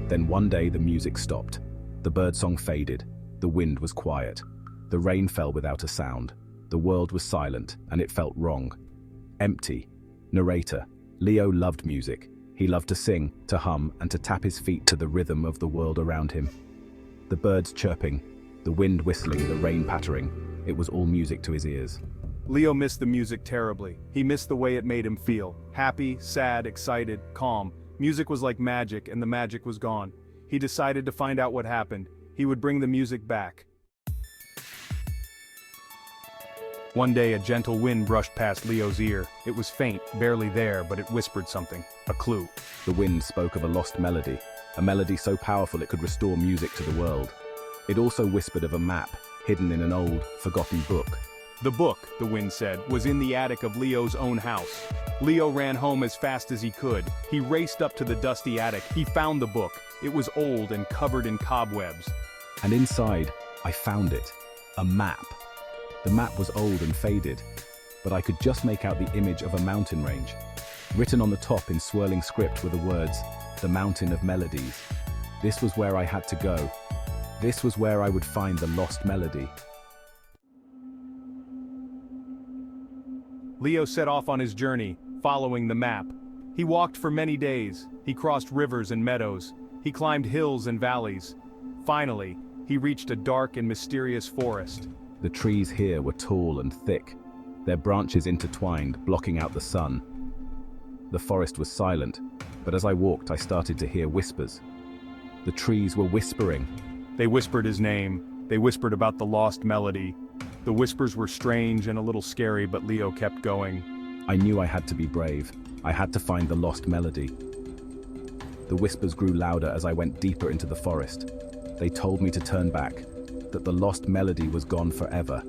Then one day the music stopped. The birdsong faded. The wind was quiet. The rain fell without a sound. The world was silent, and it felt wrong. Empty. Narrator: Leo loved music. He loved to sing, to hum, and to tap his feet to the rhythm of the world around him. The birds chirping, the wind whistling, the rain pattering. It was all music to his ears. Leo missed the music terribly. He missed the way it made him feel. Happy, sad, excited, calm. Music was like magic, and the magic was gone. He decided to find out what happened. He would bring the music back. One day a gentle wind brushed past Leo's ear. It was faint, barely there, but it whispered something. A clue. The wind spoke of a lost melody, a melody so powerful it could restore music to the world. It also whispered of a map, hidden in an old, forgotten book. The book, the wind said, was in the attic of Leo's own house. Leo ran home as fast as he could. He raced up to the dusty attic. He found the book. It was old and covered in cobwebs. And inside, I found it. A map. The map was old and faded, but I could just make out the image of a mountain range. Written on the top in swirling script were the words, "The Mountain of Melodies." This was where I had to go. This was where I would find the lost melody. Leo set off on his journey, following the map. He walked for many days. He crossed rivers and meadows. He climbed hills and valleys. Finally, he reached a dark and mysterious forest. The trees here were tall and thick, their branches intertwined, blocking out the sun. The forest was silent, but as I walked, I started to hear whispers. The trees were whispering. They whispered his name. They whispered about the lost melody. The whispers were strange and a little scary, but Leo kept going. I knew I had to be brave. I had to find the lost melody. The whispers grew louder as I went deeper into the forest. They told me to turn back, that the lost melody was gone forever.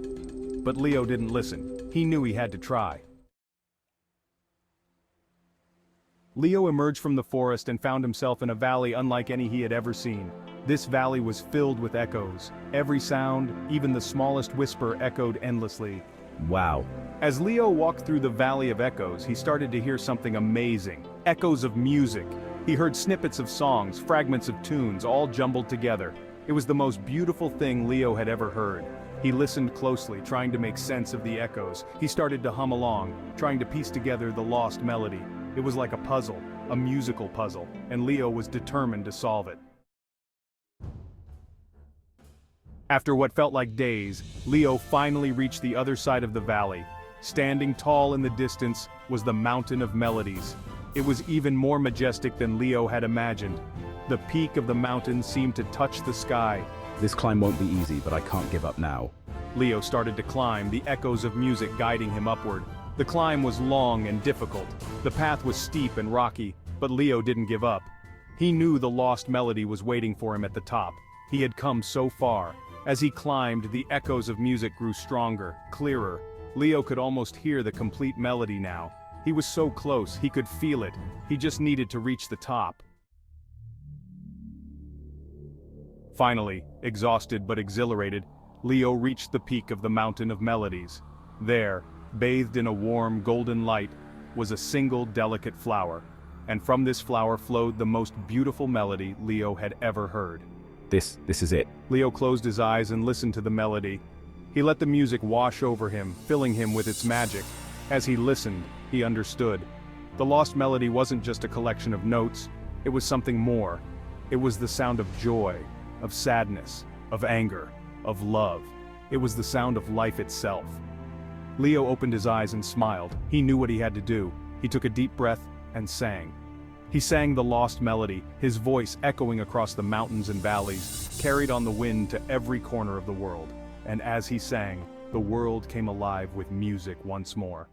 But Leo didn't listen. He knew he had to try. Leo emerged from the forest and found himself in a valley unlike any he had ever seen. This valley was filled with echoes. Every sound, even the smallest whisper, echoed endlessly. Wow. As Leo walked through the Valley of Echoes, he started to hear something amazing. Echoes of music. He heard snippets of songs, fragments of tunes, all jumbled together. It was the most beautiful thing Leo had ever heard. He listened closely, trying to make sense of the echoes. He started to hum along, trying to piece together the lost melody. It was like a puzzle, a musical puzzle, and Leo was determined to solve it. After what felt like days, Leo finally reached the other side of the valley. Standing tall in the distance was the Mountain of Melodies. It was even more majestic than Leo had imagined. The peak of the mountain seemed to touch the sky. This climb won't be easy, but I can't give up now. Leo started to climb, the echoes of music guiding him upward. The climb was long and difficult. The path was steep and rocky, but Leo didn't give up. He knew the lost melody was waiting for him at the top. He had come so far. As he climbed, the echoes of music grew stronger, clearer. Leo could almost hear the complete melody now. He was so close, he could feel it. He just needed to reach the top. Finally, exhausted but exhilarated, Leo reached the peak of the Mountain of Melodies. There, bathed in a warm, golden light, was a single delicate flower. And from this flower flowed the most beautiful melody Leo had ever heard. This is it. Leo closed his eyes and listened to the melody. He let the music wash over him, filling him with its magic. As he listened, he understood. The lost melody wasn't just a collection of notes, it was something more. It was the sound of joy, of sadness, of anger, of love. It was the sound of life itself. Leo opened his eyes and smiled. He knew what he had to do. He took a deep breath and sang. He sang the lost melody, his voice echoing across the mountains and valleys, carried on the wind to every corner of the world. And as he sang, the world came alive with music once more.